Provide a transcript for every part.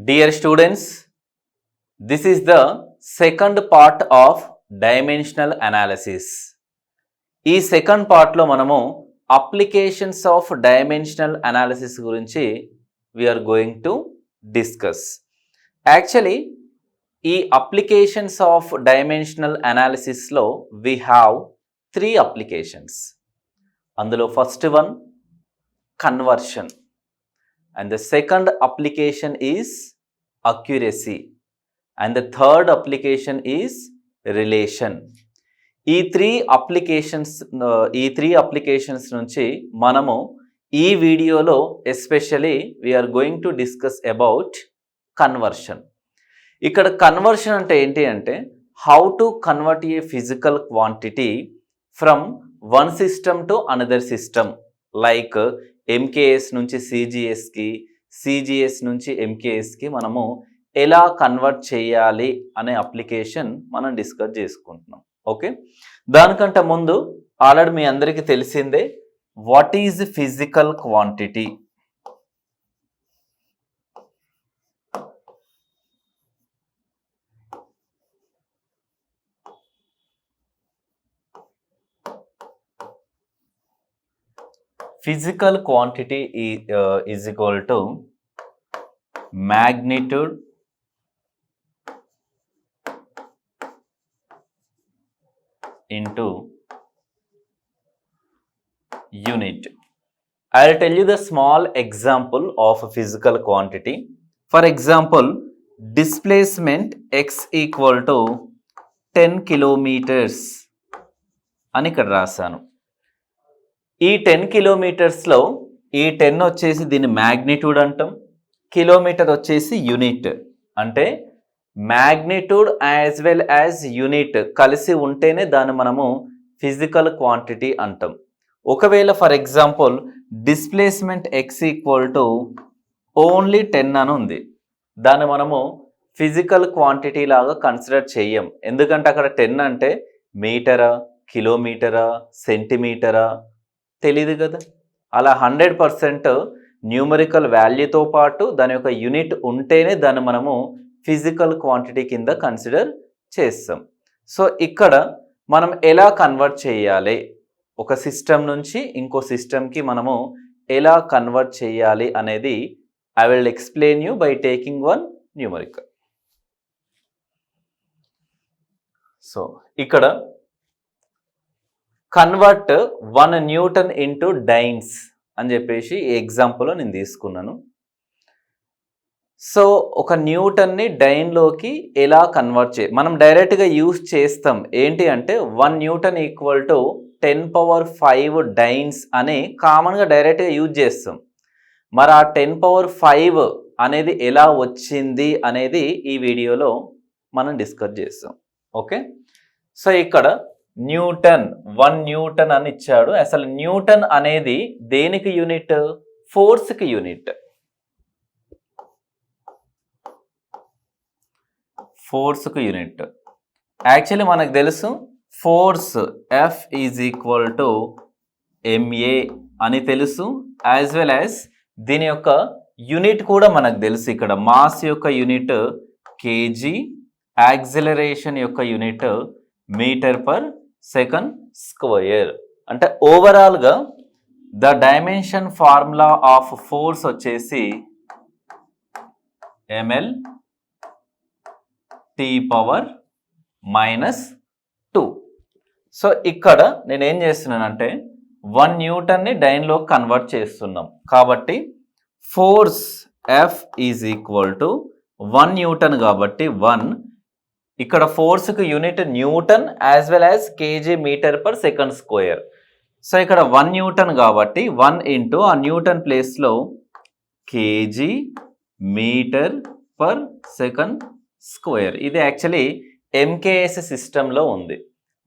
Dear students, this is the second part of dimensional analysis. ఈ second పార్ట్లో మనము applications of dimensional analysis గురించి we are going to discuss. Actually ఈ applications of dimensional అనాలిసిస్లో we have 3 applications. అందులో first one conversion, and the second application is accuracy, and the third application is relation. ఈ three applications నుంచి మనము ఈ వీడియోలో especially we're going to discuss about conversion. ఇక్కడ conversion అంటే ఏంటి అంటే how to convert a physical quantity from one system to another system, like MKS నుంచి సిజిఎస్కి, సిజిఎస్ నుంచి ఎంకేఎస్కి మనము ఎలా కన్వర్ట్ చేయాలి అనే అప్లికేషన్ మనం డిస్కస్ చేసుకుంటున్నాం. ఓకే, దానికంటే ముందు ఆల్రెడీ మీ అందరికీ తెలిసిందే what is physical quantity. Physical quantity is equal to magnitude into unit. I will tell you the small example of a physical quantity. For example, displacement x equal to 10 kilometers అని ఇక్కడ రాశాను. ఈ 10 కిలోమీటర్స్లో ఈ 10 వచ్చేసి దీని magnitude అంటాం, kilometre వచ్చేసి unit. అంటే magnitude as well as unit కలిసి ఉంటేనే దాన్ని మనము ఫిజికల్ క్వాంటిటీ అంటాం. ఒకవేళ for example displacement X equal to only 10 అని ఉంది, దాన్ని మనము ఫిజికల్ క్వాంటిటీ లాగా కన్సిడర్ చెయ్యం. ఎందుకంటే అక్కడ 10 అంటే మీటరా, కిలోమీటరా, సెంటీమీటరా తెలీదు కదా. అలా 100% న్యూమరికల్ వాల్యూతో పాటు దాని యొక్క యూనిట్ ఉంటేనే దాన్ని మనము ఫిజికల్ క్వాంటిటీ కింద కన్సిడర్ చేస్తాం. సో ఇక్కడ మనం ఎలా కన్వర్ట్ చేయాలి, ఒక సిస్టమ్ నుంచి ఇంకో సిస్టమ్కి మనము ఎలా కన్వర్ట్ చేయాలి అనేది I will explain you by taking one numerical. So ఇక్కడ కన్వర్ట్ 1 న్యూటన్ ఇంటూ డైన్స్ అని చెప్పేసి ఈ ఎగ్జాంపుల్లో నేను తీసుకున్నాను. సో ఒక న్యూటన్ని డైన్లోకి ఎలా కన్వర్ట్ మనం డైరెక్ట్గా యూజ్ చేస్తాం. ఏంటి అంటే 1 న్యూటన్ ఈక్వల్ టు 10⁵ డైన్స్ అని కామన్గా డైరెక్ట్గా యూజ్ చేస్తాం. మరి ఆ 10⁵ అనేది ఎలా వచ్చింది అనేది ఈ వీడియోలో మనం డిస్కస్ చేస్తాం. ఓకే, సో ఇక్కడ న్యూటన్ 1 న్యూటన్ అని ఇచ్చాడు. అసలు న్యూటన్ అనేది దేనికి యూనిట్? ఫోర్స్కి యూనిట్. ఫోర్స్కు యూనిట్. యాక్చువల్లీ మనకు తెలుసు force F is equal to MA అని తెలుసు, యాజ్ వెల్ యాజ్ దీని యొక్క యూనిట్ కూడా మనకు తెలుసు. ఇక్కడ మాస్ యొక్క యూనిట్ కేజీ, యాక్సిలరేషన్ యొక్క unit metre per second square. అంటే ఓవరాల్గా the dimension formula of force వచ్చేసి ఎంఎల్ T⁻². సో ఇక్కడ నేనేం చేస్తున్నానంటే 1 న్యూటన్ని డైన్లో కన్వర్ట్ చేస్తున్నాం కాబట్టి force F is equal to 1 Newton కాబట్టి 1. ఇక్కడ ఫోర్స్కి unit newton as well as KG metre per second square. So ఇక్కడ 1 న్యూటన్ కాబట్టి 1 ఇంటూ ఆ న్యూటన్ ప్లేస్లో KG metre per second square. ఇది యాక్చువల్లీ ఎంకేఎస్ సిస్టంలో ఉంది.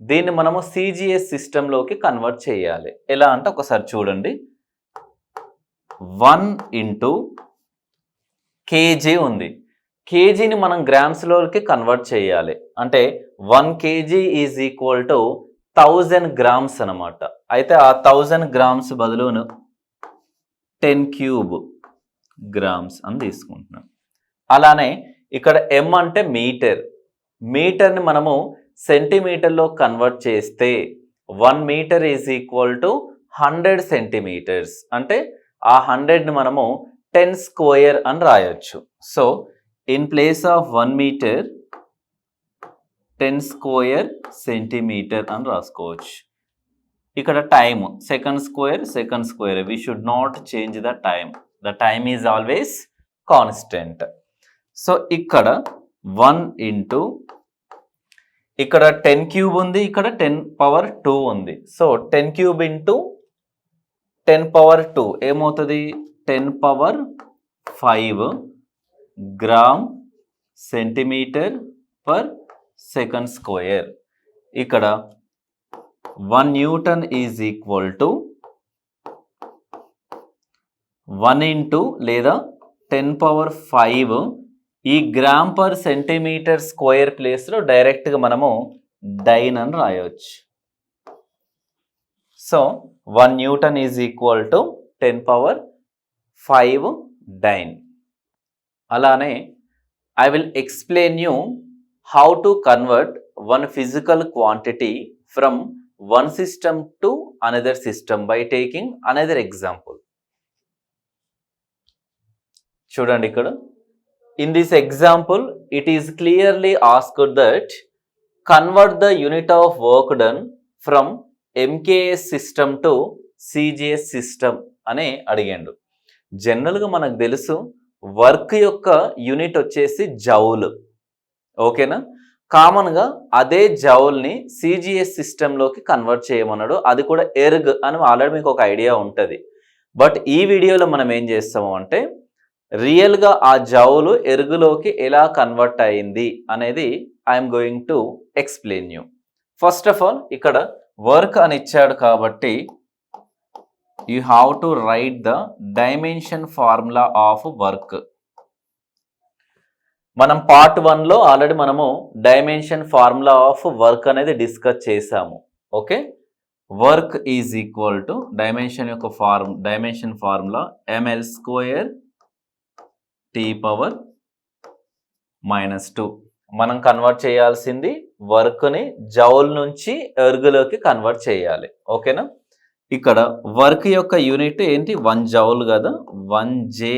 దీన్ని మనము సిజిఎస్ సిస్టంలోకి కన్వర్ట్ చేయాలి. ఎలా అంటే ఒకసారి చూడండి, 1 ఇంటూ కేజీ ఉంది, కేజీని మనం గ్రామ్స్లోకి కన్వర్ట్ చేయాలి. అంటే 1 kg is equal to 1000 grams అనమాట. అయితే ఆ 1000 grams బదులును 10³ grams అని తీసుకుంటున్నాం. అలానే ఇక్కడ m అంటే మీటర్ని మనము సెంటీమీటర్లో కన్వర్ట్ చేస్తే 1 metre is equal to 100 centimetres. అంటే ఆ 100ని మనము 10 స్క్వేర్ అని రాయొచ్చు. So in place of 1 metre 10 square centimetre అని రాసుకోవచ్చు. ఇక్కడ time second square we should not change the time is always constant. So ఇక్కడ 1 ఇంటూ ఇక్కడ 10 క్యూబ్ ఉంది, ఇక్కడ 10 పవర్ 2 ఉంది. సో 10 క్యూబ్ ఇంటూ 10 పవర్ 2 ఏమవుతుంది? 10 power 5 gram centimetre per second square. ఇక్కడ 1 newton is equal to 1 into లేదా 10 power 5 ఈ gram per centimetre square ప్లేస్లో డైరెక్ట్గా మనము డైన్ అని రాయవచ్చు. So 1 newton is equal to 10 power 5 dyne. అలానే I will explain you how to convert one physical quantity from one system to another system by taking another example. చూడండి ఇక్కడ in this example it is clearly asked that convert the unit of work done from MKS system to CGS system అని అడిగాడు. జనరల్గా మనకు తెలుసు work యొక్క unit వచ్చేసి joule, ఓకేనా? కామన్గా అదే జౌల్ని సిజిఎస్ సిస్టంలోకి కన్వర్ట్ చేయమన్నాడు. అది కూడా ఎర్గ్ అని ఆల్రెడీ మీకు ఒక ఐడియా ఉంటుంది. బట్ ఈ వీడియోలో మనం ఏం చేస్తాము అంటే రియల్గా ఆ జౌలు ఎరుగులోకి ఎలా కన్వర్ట్ అయింది అనేది I'm going to explain you. First of all ఇక్కడ వర్క్ అని ఇచ్చాడు కాబట్టి you have to write the dimension formula of work. మనం పార్ట్ 1లో ఆల్రెడీ మనము డైమెన్షన్ ఫార్ములా ఆఫ్ వర్క్ అనేది డిస్కస్ చేసాము. Okay, work is equal to dimension యొక్క dimension formula ml square t power -2. మనం కన్వర్ట్ చేయాల్సింది వర్క్ని జౌల్ నుంచి ఎర్గులోకి కన్వర్ట్ చేయాలి, ఓకేనా? ఇక్కడ వర్క్ యొక్క యూనిట్ ఏంటి? 1 జౌల్ కదా. 1 J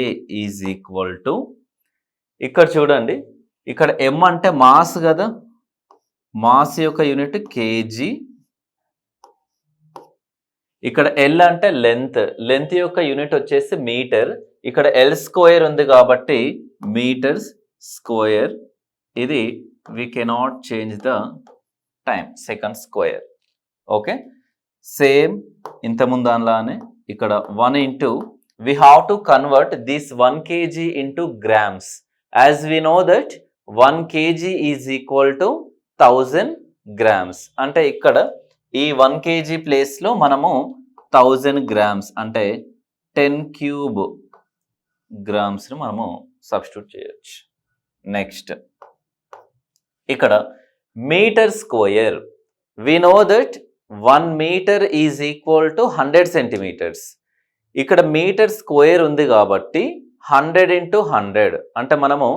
ఈజ్ ఈక్వల్ టు ఇక్కడ చూడండి, ఇక్కడ m అంటే మాస్ కదా, మాస్ యొక్క యూనిట్ kg. ఇక్కడ L అంటే లెంత్ యొక్క యూనిట్ వచ్చేసి మీటర్. ఇక్కడ L స్క్వేర్ ఉంది కాబట్టి మీటర్స్ స్క్వేర్. ఇది we cannot change the time, second square. Okay, same ఇంతకుముందు దానిలానే ఇక్కడ 1 into V have to convert this 1 kg into grams. As we know that 1 kg is equal to 1000 grams. అంటే ఇక్కడ ఈ 1 kg ప్లేస్లో మనము 1000 గ్రామ్స్ అంటే 10 cube గ్రామ్స్ని మనము సబ్స్టిట్యూట్ చేయొచ్చు. నెక్స్ట్ ఇక్కడ metre square, we know that 1 metre is equal to 100 centimetres. ఇక్కడ మీటర్ స్క్వేర్ ఉంది కాబట్టి 100 ఇంటూ 100 అంటే మనము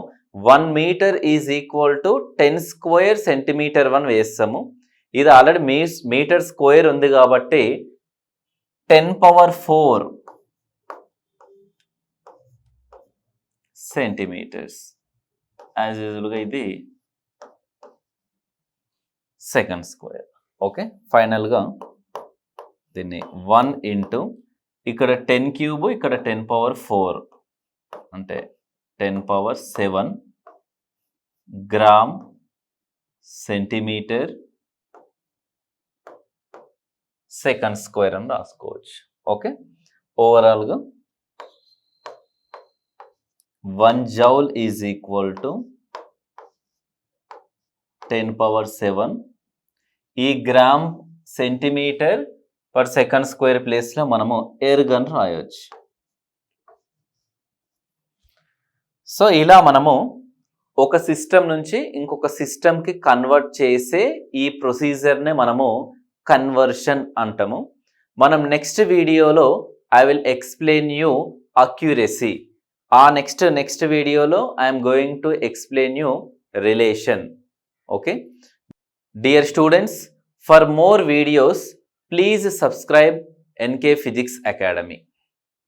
1 metre is equal to 10 square centimetre 1 వేస్తాము. ఇది ఆల్రెడీ మీటర్ స్క్వేర్ ఉంది కాబట్టి 10 పవర్ 4 సెంటీమీటర్స్. యాజ్ యూజువల్గా ఇది సెకండ్ స్క్వేర్. ఓకే, ఫైనల్గా దీన్ని 1 ఇంటూ ఇక్కడ 10 క్యూబ్, ఇక్కడ 10 పవర్ 4 అంటే 10 power 7 gram centimetre second square అని రాసుకోవచ్చు. ఓకే, ఓవరాల్గా 1 joule is equal to 10 power 7. ఈ gram centimetre per second square ప్లేస్లో మనము ఎర్గ్ అని రాయొచ్చు. సో ఇలా మనము ఒక సిస్టమ్ నుంచి ఇంకొక సిస్టమ్కి కన్వర్ట్ చేసే ఈ ప్రొసీజర్నే మనము కన్వర్షన్ అంటాము. మనం నెక్స్ట్ వీడియోలో I will explain you accuracy. ఆ నెక్స్ట్ వీడియోలో I'm going to explain you relation. Okay dear students, for more videos please subscribe NK physics academy.